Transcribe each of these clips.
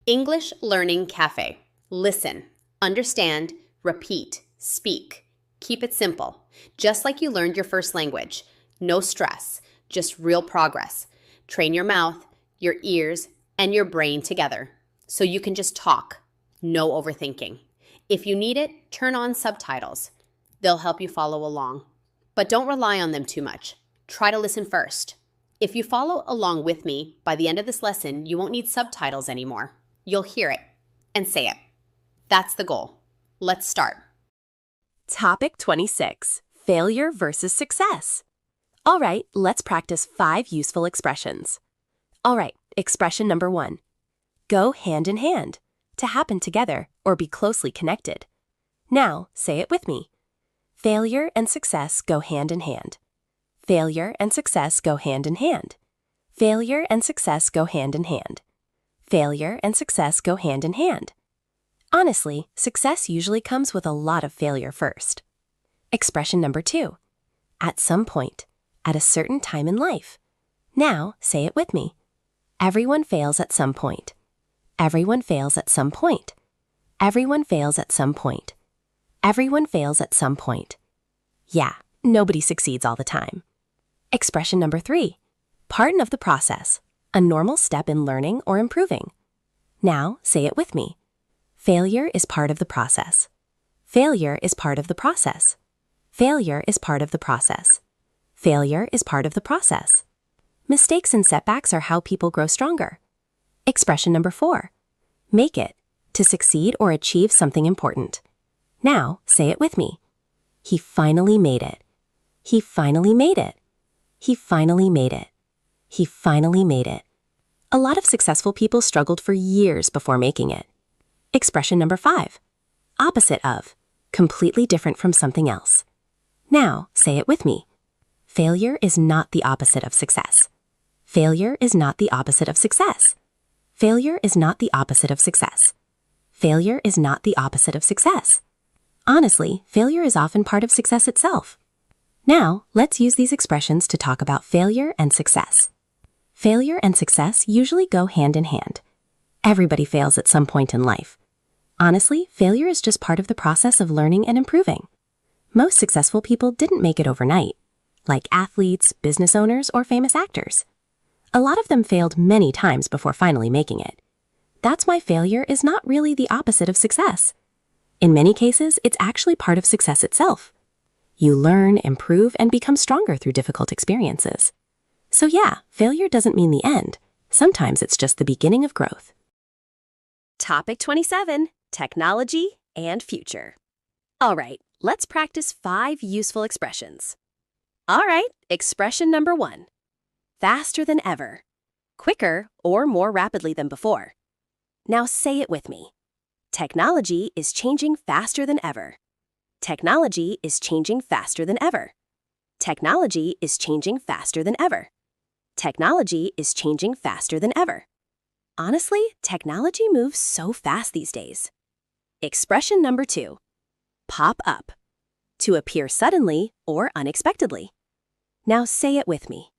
English Learning Cafe. Listen, understand, repeat, speak. Keep it simple, just like you learned your first language. No stress, just real progress. Train your mouth, your ears, and your brain together so you can just talk. No overthinking. If you need it, turn on subtitles. They'll help you follow along. But don't rely on them too much. Try to listen first. If you follow along with me, by the end of this lesson, you won't need subtitles anymore. You'll hear it and say it. That's the goal. Let's start. Topic 26. Failure versus success. All right, let's practice 5 useful expressions. All right, expression number 1. Go hand in hand. To happen together or be closely connected. Now, say it with me. Failure and success go hand in hand. Failure and success go hand in hand. Failure and success go hand in hand. Failure and success go hand in hand. Honestly, success usually comes with a lot of failure first. Expression number 2. At some point, at a certain time in life. Now, say it with me. Everyone fails at some point. Everyone fails at some point. Everyone fails at some point. Everyone fails at some point. Yeah, nobody succeeds all the time. Expression number 3. Part of the process. A normal step in learning or improving. Now, say it with me. Failure is part of the process. Failure is part of the process. Failure is part of the process. Failure is part of the process. Mistakes and setbacks are how people grow stronger. Expression number 4. Make it. To succeed or achieve something important. Now, say it with me. He finally made it. He finally made it. He finally made it. He finally made it. A lot of successful people struggled for years before making it. Expression number 5. Opposite of. Completely different from something else. Now, say it with me. Failure is not the opposite of success. Failure is not the opposite of success. Failure is not the opposite of success. Failure is not the opposite of success. Honestly, failure is often part of success itself. Now, let's use these expressions to talk about failure and success. Failure and success usually go hand in hand. Everybody fails at some point in life. Honestly, failure is just part of the process of learning and improving. Most successful people didn't make it overnight, like athletes, business owners, or famous actors. A lot of them failed many times before finally making it. That's why failure is not really the opposite of success. In many cases, it's actually part of success itself. You learn, improve, and become stronger through difficult experiences. So yeah, failure doesn't mean the end. Sometimes it's just the beginning of growth. Topic 27. Technology and future. All right, let's practice 5 useful expressions. All right, expression number 1. Faster than ever. Quicker or more rapidly than before. Now say it with me. Technology is changing faster than ever. Technology is changing faster than ever. Technology is changing faster than ever. Technology is changing faster than ever. Honestly, technology moves so fast these days. Expression number 2. Pop up. To appear suddenly or unexpectedly. Now say it with me.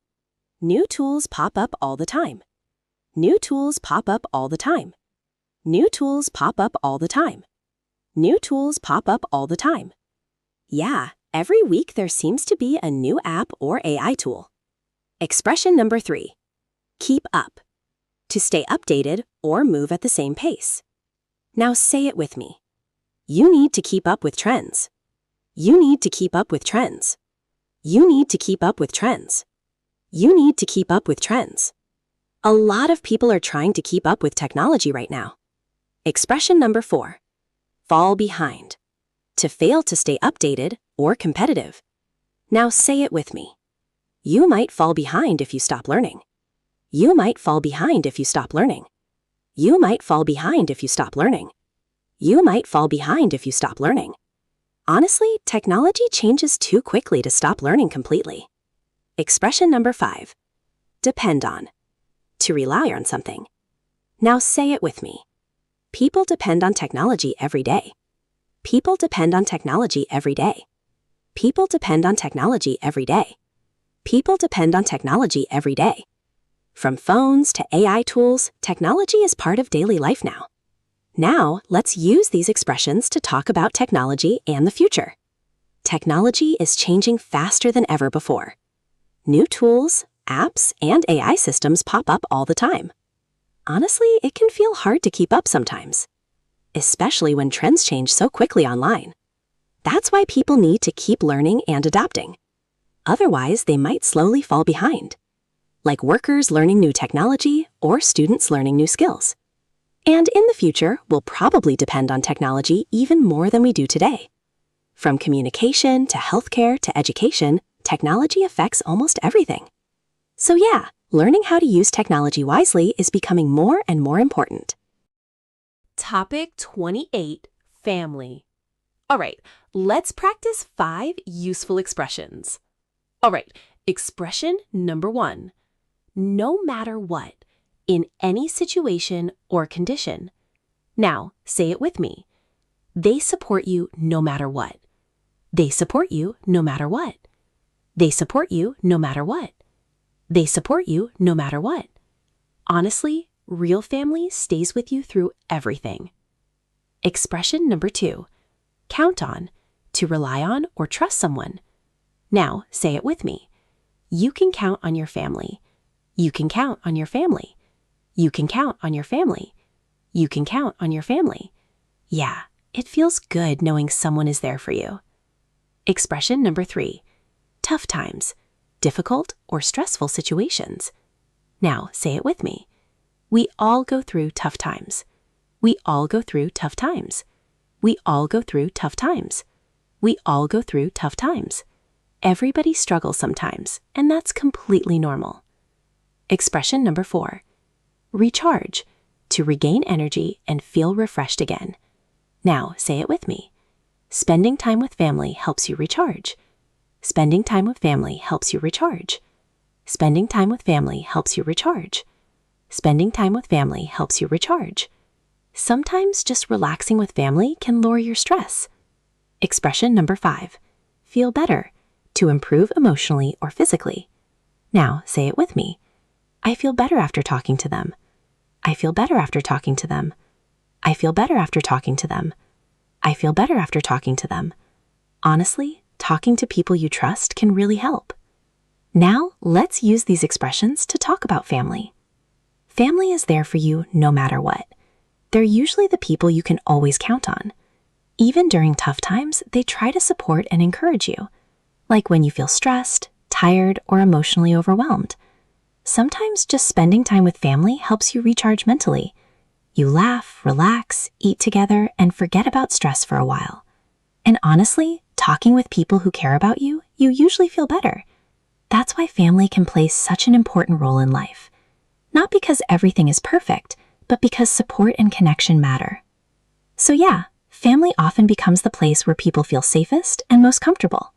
New tools pop up all the time. New tools pop up all the time. New tools pop up all the time. New tools pop up all the time. Yeah, every week there seems to be a new app or AI tool. Expression number 3. Keep up. To stay updated or move at the same pace. Now say it with me. You need to keep up with trends. You need to keep up with trends. You need to keep up with trends. You need to keep up with trends. A lot of people are trying to keep up with technology right now. Expression number 4. Fall behind. To fail to stay updated or competitive. Now say it with me. You might fall behind if you stop learning. You might fall behind if you stop learning. You might fall behind if you stop learning. You might fall behind if you stop learning. Honestly, technology changes too quickly to stop learning completely. Expression number 5. Depend on. To rely on something. Now say it with me. People depend on technology every day. People depend on technology every day. People depend on technology every day. People depend on technology every day. From phones to AI tools, technology is part of daily life now. Now, let's use these expressions to talk about technology and the future. Technology is changing faster than ever before. New tools, apps, and AI systems pop up all the time. Honestly, it can feel hard to keep up sometimes, especially when trends change so quickly online. That's why people need to keep learning and adapting. Otherwise, they might slowly fall behind, like workers learning new technology or students learning new skills. And in the future, we'll probably depend on technology even more than we do today. From communication to healthcare to education, technology affects almost everything. So yeah, learning how to use technology wisely is becoming more and more important. Topic 28, family. All right, let's practice 5 useful expressions. All right, expression number 1. No matter what, in any situation or condition. Now, say it with me. They support you no matter what. They support you no matter what. They support you no matter what. They support you no matter what. Honestly, real family stays with you through everything. Expression number 2. Count on, to rely on or trust someone. Now, say it with me. You can count on your family. You can count on your family. You can count on your family. You can count on your family. Yeah, it feels good knowing someone is there for you. Expression number 3. Tough times, difficult or stressful situations. Now, say it with me. We all go through tough times. We all go through tough times. We all go through tough times. We all go through tough times. Everybody struggles sometimes, and that's completely normal. Expression number 4. Recharge, to regain energy and feel refreshed again. Now, say it with me. Spending time with family helps you recharge. Spending time with family helps you recharge. Spending time with family helps you recharge. Spending time with family helps you recharge. Sometimes just relaxing with family can lower your stress. Expression number 5. Feel better, to improve emotionally or physically. Now, say it with me. I feel better after talking to them. I feel better after talking to them. I feel better after talking to them. I feel better after talking to them. Honestly, talking to people you trust can really help. Now, let's use these expressions to talk about family. Family is there for you no matter what. They're usually the people you can always count on. Even during tough times, they try to support and encourage you, like when you feel stressed, tired, or emotionally overwhelmed. Sometimes just spending time with family helps you recharge mentally. You laugh, relax, eat together, and forget about stress for a while. And honestly, talking with people who care about you, you usually feel better. That's why family can play such an important role in life. Not because everything is perfect, but because support and connection matter. So yeah, family often becomes the place where people feel safest and most comfortable.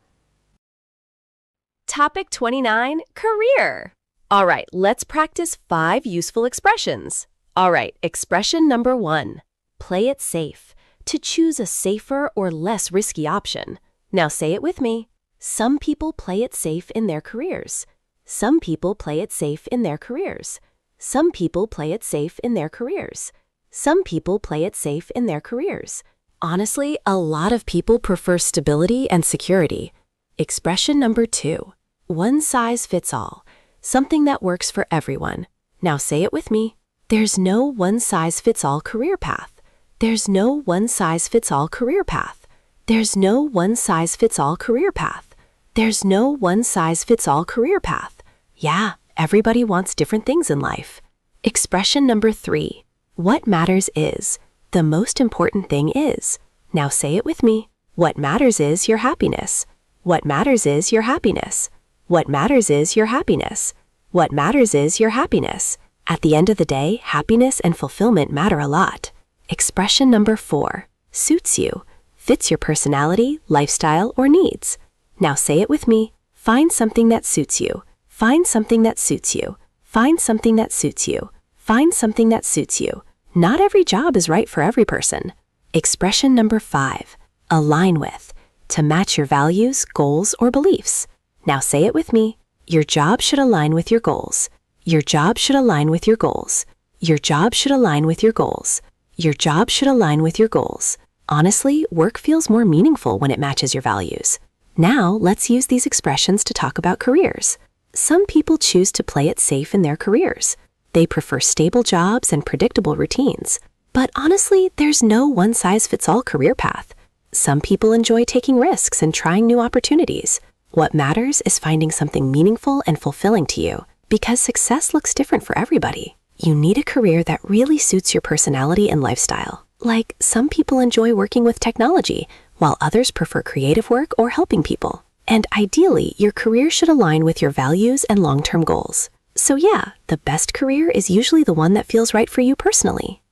Topic 29, career. All right, let's practice 5 useful expressions. All right, expression number 1. Play it safe, to choose a safer or less risky option. Now say it with me. Some people play it safe in their careers. Some people play it safe in their careers. Some people play it safe in their careers. Some people play it safe in their careers. Honestly, a lot of people prefer stability and security. Expression number 2. One size fits all. Something that works for everyone. Now say it with me. There's no one-size-fits-all career path. There's no one-size-fits-all career path. There's no one-size-fits-all career path. There's no one-size-fits-all career path. Yeah, everybody wants different things in life. Expression number 3. What matters is. The most important thing is. Now say it with me. What matters is your happiness. What matters is your happiness. What matters is your happiness. What matters is your happiness. At the end of the day, happiness and fulfillment matter a lot. Expression number 4. Suits you. Fits your personality, lifestyle, or needs. Now say it with me. Find something that suits you. Find something that suits you. Find something that suits you. Find something that suits you. Not every job is right for every person. Expression number 5. Align with. To match your values, goals, or beliefs. Now say it with me. Your job should align with your goals. Your job should align with your goals. Your job should align with your goals. Your job should align with your goals. Honestly, work feels more meaningful when it matches your values. Now, let's use these expressions to talk about careers. Some people choose to play it safe in their careers. They prefer stable jobs and predictable routines. But honestly, there's no one-size-fits-all career path. Some people enjoy taking risks and trying new opportunities. What matters is finding something meaningful and fulfilling to you, because success looks different for everybody. You need a career that really suits your personality and lifestyle. Like, some people enjoy working with technology, while others prefer creative work or helping people. And ideally, your career should align with your values and long-term goals. So yeah, the best career is usually the one that feels right for you personally.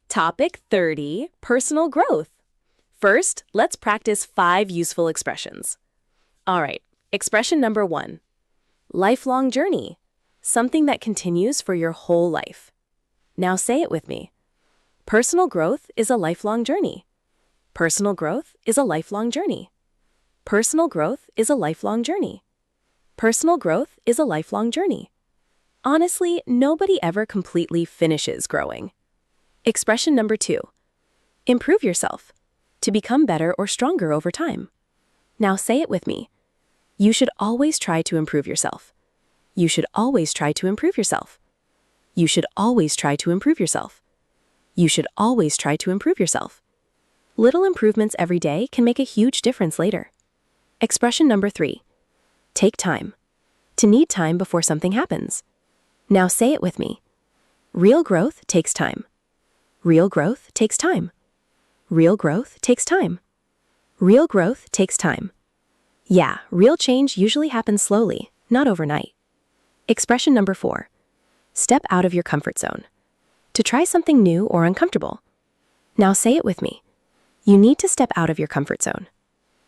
Topic 30, personal growth. First, let's practice 5 useful expressions. All right, expression number 1. Lifelong journey. Something that continues for your whole life. Now say it with me. Personal growth is a lifelong journey. Personal growth is a lifelong journey. Personal growth is a lifelong journey. Personal growth is a lifelong journey. Honestly, nobody ever completely finishes growing. Expression number 2. Improve yourself. To become better or stronger over time. Now say it with me. You should always try to improve yourself. You should always try to improve yourself. You should always try to improve yourself. You should always try to improve yourself. Little improvements every day can make a huge difference later. Expression number 3. Take time. To need time before something happens. Now say it with me. Real growth takes time. Real growth takes time. Real growth takes time. Real growth takes time. Yeah, real change usually happens slowly, not overnight. Expression number 4. Step out of your comfort zone. To try something new or uncomfortable. Now say it with me. You need to step out of your comfort zone.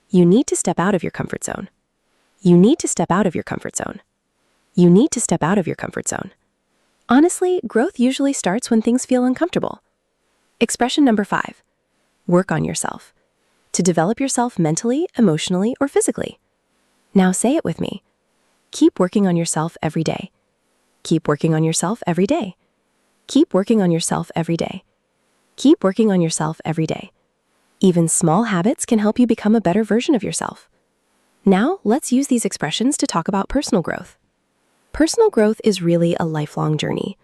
You need to step out of your comfort zone. You need to step out of your comfort zone. You need to step out of your comfort zone. Honestly, growth usually starts when things feel uncomfortable. Expression number 5. Work on yourself. To develop yourself mentally, emotionally, or physically. Now say it with me. Keep working on yourself every day. Keep working on yourself every day. Keep working on yourself every day. Keep working on yourself every day. Even small habits can help you become a better version of yourself. Now, let's use these expressions to talk about personal growth. Personal growth is really a lifelong journey.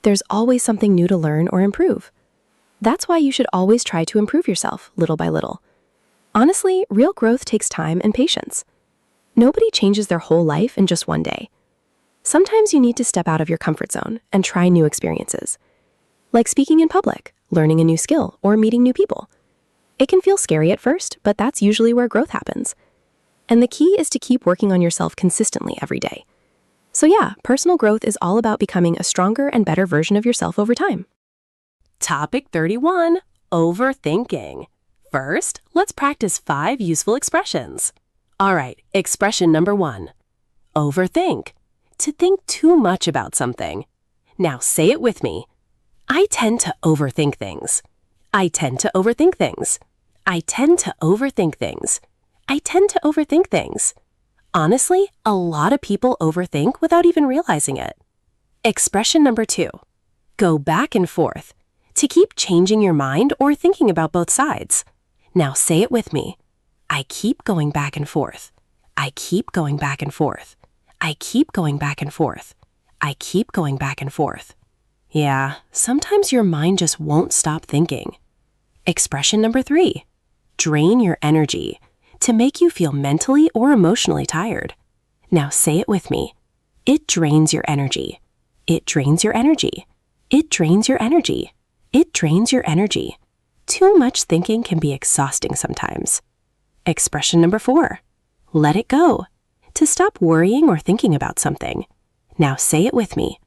There's always something new to learn or improve. That's why you should always try to improve yourself, little by little. Honestly, real growth takes time and patience. Nobody changes their whole life in just one day. Sometimes you need to step out of your comfort zone and try new experiences. Like speaking in public, learning a new skill, or meeting new people. It can feel scary at first, but that's usually where growth happens. And the key is to keep working on yourself consistently every day. So yeah, personal growth is all about becoming a stronger and better version of yourself over time. Topic 31, overthinking. First, let's practice 5 useful expressions. All right, expression number 1. Overthink. To think too much about something. Now say it with me. I tend to overthink things. I tend to overthink things. I tend to overthink things. I tend to overthink things. Honestly, a lot of people overthink without even realizing it. Expression number 2. Go back and forth. To keep changing your mind or thinking about both sides. Now say it with me. I keep going back and forth. I keep going back and forth. I keep going back and forth. I keep going back and forth. Yeah, sometimes your mind just won't stop thinking. Expression number 3. Drain your energy. To make you feel mentally or emotionally tired. Now say it with me. It drains your energy. It drains your energy. It drains your energy. It drains your energy. Too much thinking can be exhausting sometimes. Expression number 4. Let it go. To stop worrying or thinking about something. Now say it with me.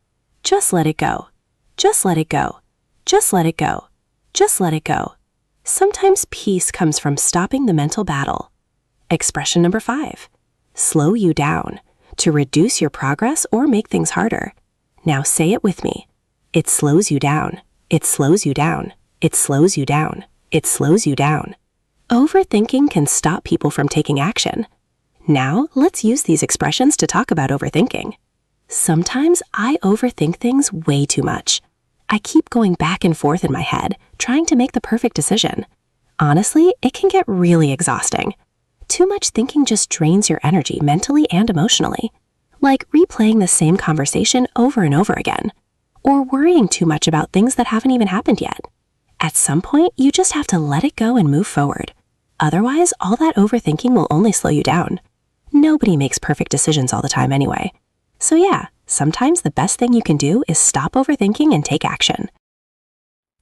Just let it go. Just let it go. Just let it go. Just let it go. Sometimes peace comes from stopping the mental battle. Expression number 5. Slow you down. To reduce your progress or make things harder. Now say it with me. It slows you down. It slows you down. It slows you down. It slows you down. Overthinking can stop people from taking action. Now, let's use these expressions to talk about overthinking. Sometimes I overthink things way too much. I keep going back and forth in my head, trying to make the perfect decision. Honestly, it can get really exhausting. Too much thinking just drains your energy mentally and emotionally, like replaying the same conversation over and over again, or worrying too much about things that haven't even happened yet. At some point, you just have to let it go and move forward. Otherwise, all that overthinking will only slow you down. Nobody makes perfect decisions all the time anyway. So yeah, sometimes the best thing you can do is stop overthinking and take action.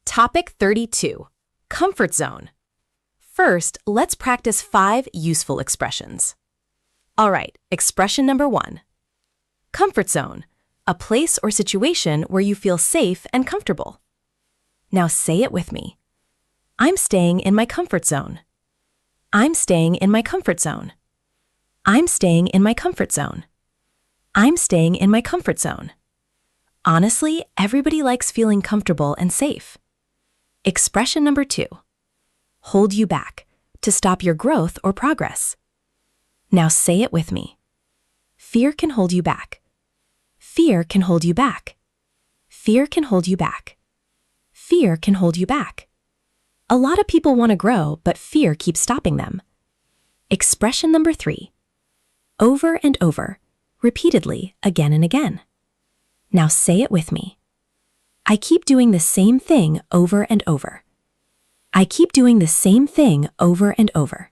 Topic 32. Comfort zone. First, let's practice 5 useful expressions. All right, expression number 1. Comfort zone. A place or situation where you feel safe and comfortable. Now say it with me. I'm staying in my comfort zone. I'm staying in my comfort zone. I'm staying in my comfort zone. I'm staying in my comfort zone. Honestly, everybody likes feeling comfortable and safe. Expression number 2. Hold you back, to stop your growth or progress. Now say it with me. Fear can hold you back. Fear can hold you back. Fear can hold you back. Fear can hold you back. A lot of people want to grow, but fear keeps stopping them. Expression number 3. Over and over, repeatedly, again and again. Now say it with me. I keep doing the same thing over and over. I keep doing the same thing over and over.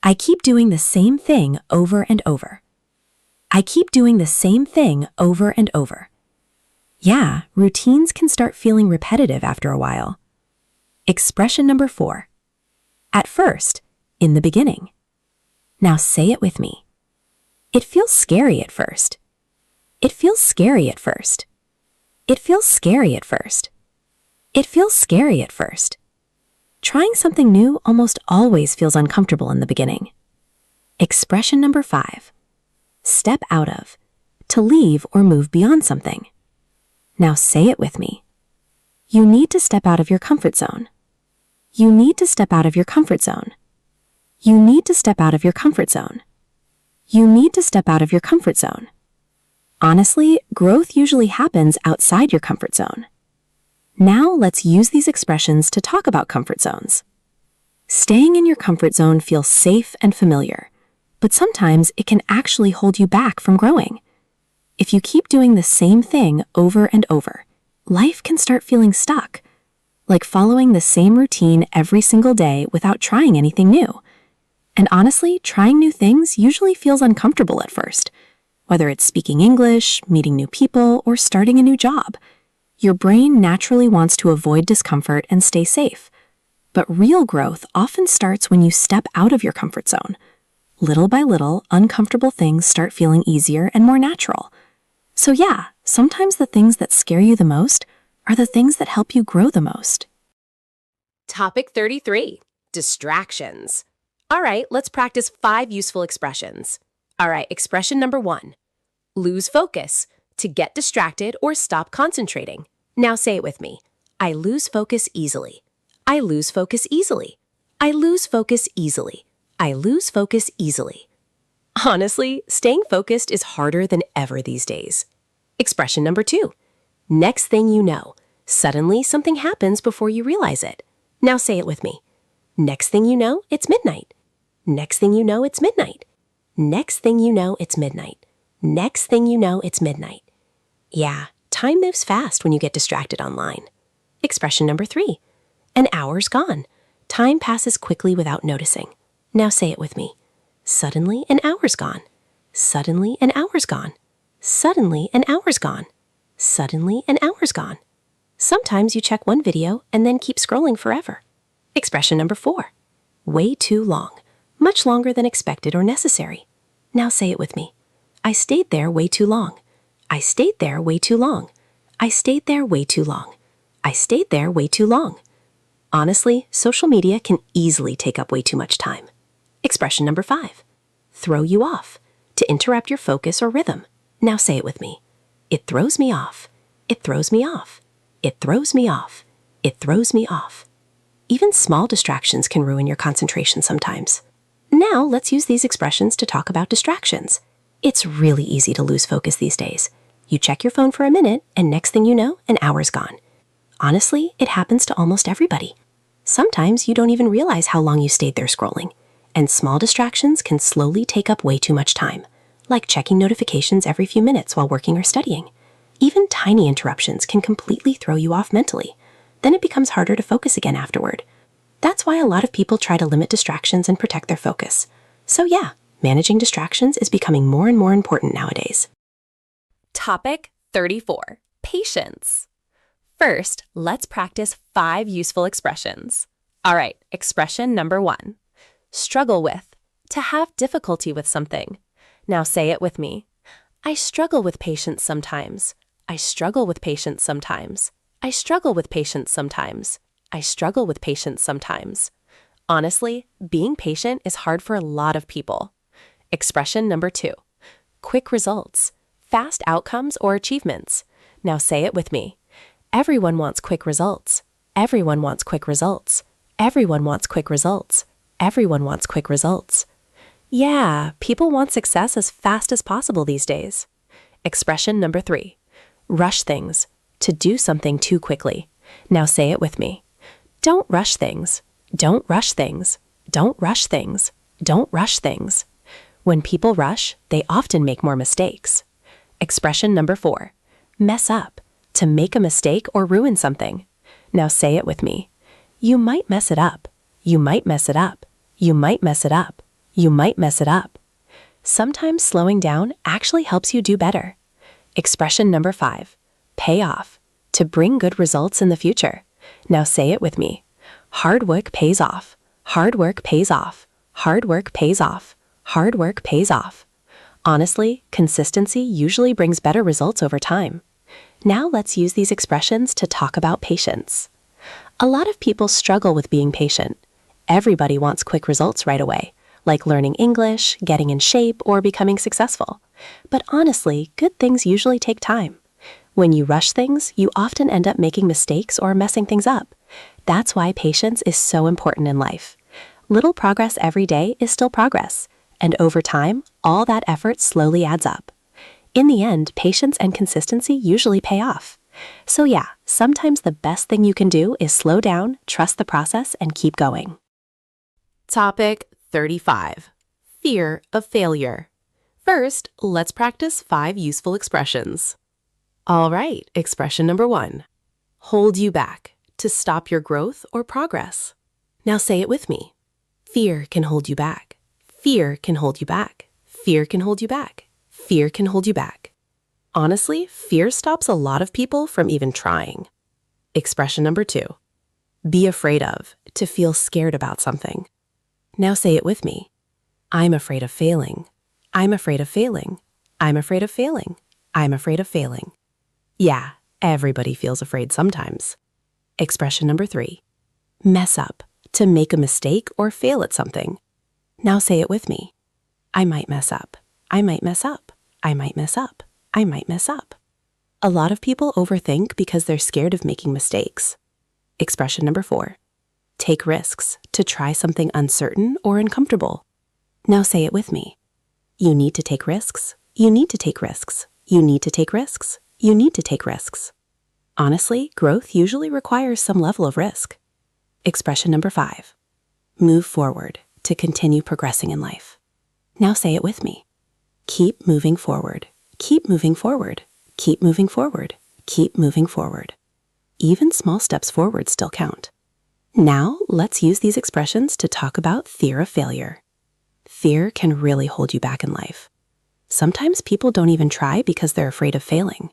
I keep doing the same thing over and over. I keep doing the same thing over and over. Yeah, routines can start feeling repetitive after a while. Expression number 4. At first, in the beginning. Now say it with me. It feels scary at first. It feels scary at first. It feels scary at first. It feels scary at first. Trying something new almost always feels uncomfortable in the beginning. Expression number 5. Step out of, to leave or move beyond something. Now say it with me. You need to step out of your comfort zone. You need to step out of your comfort zone. You need to step out of your comfort zone. You need to step out of your comfort zone. Honestly, growth usually happens outside your comfort zone. Now let's use these expressions to talk about comfort zones. Staying in your comfort zone feels safe and familiar, but sometimes it can actually hold you back from growing. If you keep doing the same thing over and over, life can start feeling stuck, like following the same routine every single day without trying anything new. And honestly, trying new things usually feels uncomfortable at first, whether it's speaking English, meeting new people, or starting a new job. Your brain naturally wants to avoid discomfort and stay safe. But real growth often starts when you step out of your comfort zone. Little by little, uncomfortable things start feeling easier and more natural. So yeah, sometimes the things that scare you the most are the things that help you grow the most. Topic 33. Distractions. All right, let's practice 5 useful expressions. All right, expression number 1. Lose focus, to get distracted or stop concentrating. Now say it with me. I lose focus easily. I lose focus easily. I lose focus easily. I lose focus easily. Honestly, staying focused is harder than ever these days. Expression number 2. Next thing you know, suddenly something happens before you realize it. Now say it with me. Next thing you know, it's midnight. Next thing you know, it's midnight. Next thing you know, it's midnight. Next thing you know, it's midnight. Yeah, time moves fast when you get distracted online. Expression number 3. An hour's gone. Time passes quickly without noticing. Now say it with me. Suddenly, an hour's gone. Suddenly, an hour's gone. Suddenly, an hour's gone. Suddenly, an hour's gone. Sometimes you check one video and then keep scrolling forever. Expression number 4. Way too long. Much longer than expected or necessary. Now say it with me. I stayed there way too long. I stayed there way too long. I stayed there way too long. I stayed there way too long. Honestly, social media can easily take up way too much time. Expression number 5. Throw you off. To interrupt your focus or rhythm. Now say it with me. It throws me off. It throws me off. It throws me off. It throws me off. Even small distractions can ruin your concentration sometimes. Now let's use these expressions to talk about distractions. It's really easy to lose focus these days. You check your phone for a minute, and next thing you know, an hour's gone. Honestly, it happens to almost everybody. Sometimes you don't even realize how long you stayed there scrolling, and small distractions can slowly take up way too much time, like checking notifications every few minutes while working or studying. Even tiny interruptions can completely throw you off mentally. Then it becomes harder to focus again afterward. That's why a lot of people try to limit distractions and protect their focus. So yeah, managing distractions is becoming more and more important nowadays. Topic 34. Patience. First, let's practice 5 useful expressions. All right, expression number 1. Struggle with. To have difficulty with something. Now say it with me. I struggle with patience sometimes. I struggle with patience sometimes. I struggle with patience sometimes. I struggle with patience sometimes. Honestly, being patient is hard for a lot of people. Expression number 2. Quick results. Fast outcomes or achievements. Now say it with me. Everyone wants quick results. Everyone wants quick results. Everyone wants quick results. Everyone wants quick results. Yeah, people want success as fast as possible these days. Expression number 3. Rush things. To do something too quickly. Now say it with me. Don't rush things. Don't rush things. Don't rush things. Don't rush things. When people rush, they often make more mistakes. Expression number 4. Mess up. To make a mistake or ruin something. Now say it with me. You might mess it up. You might mess it up. You might mess it up. You might mess it up. Sometimes slowing down actually helps you do better. Expression number 5. Pay off. To bring good results in the future. Now say it with me. Hard work pays off. Hard work pays off. Hard work pays off. Hard work pays off. Honestly, consistency usually brings better results over time. Now let's use these expressions to talk about patience. A lot of people struggle with being patient. Everybody wants quick results right away, like learning English, getting in shape, or becoming successful. But honestly, good things usually take time. When you rush things, you often end up making mistakes or messing things up. That's why patience is so important in life. Little progress every day is still progress, and over time, all that effort slowly adds up. In the end, patience and consistency usually pay off. So yeah, sometimes the best thing you can do is slow down, trust the process, and keep going. Topic 35. Fear of failure. First, let's practice 5 useful expressions. All right, expression number 1. Hold you back. To stop your growth or progress. Now say it with me. Fear can hold you back. Fear can hold you back. Fear can hold you back. Fear can hold you back. Honestly, fear stops a lot of people from even trying. Expression number 2. Be afraid of. To feel scared about something. Now say it with me. I'm afraid of failing. I'm afraid of failing. I'm afraid of failing. I'm afraid of failing. Yeah, everybody feels afraid sometimes. Expression number 3. Mess up. To make a mistake or fail at something. Now say it with me. I might mess up. I might mess up. I might mess up. I might mess up. A lot of people overthink because they're scared of making mistakes. Expression number 4. Take risks. To try something uncertain or uncomfortable. Now say it with me. You need to take risks. You need to take risks. You need to take risks. You need to take risks. Honestly, growth usually requires some level of risk. Expression number 5. Move forward. To continue progressing in life. Now say it with me. Keep moving forward. Keep moving forward. Keep moving forward. Keep moving forward. Even small steps forward still count. Now, let's use these expressions to talk about fear of failure. Fear can really hold you back in life. Sometimes people don't even try because they're afraid of failing.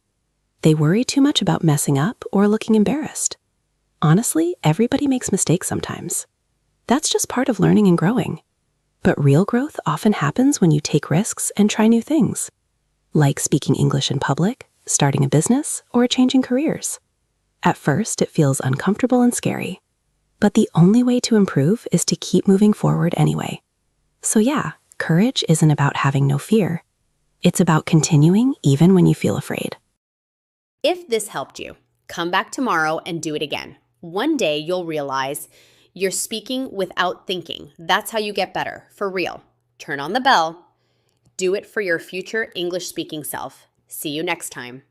They worry too much about messing up or looking embarrassed. Honestly, everybody makes mistakes sometimes. That's just part of learning and growing. But real growth often happens when you take risks and try new things, like speaking English in public, starting a business, or changing careers. At first, it feels uncomfortable and scary. But the only way to improve is to keep moving forward anyway. So yeah, courage isn't about having no fear. It's about continuing even when you feel afraid. If this helped you, come back tomorrow and do it again. One day you'll realize you're speaking without thinking. That's how you get better, for real. Turn on the bell. Do it for your future English-speaking self. See you next time.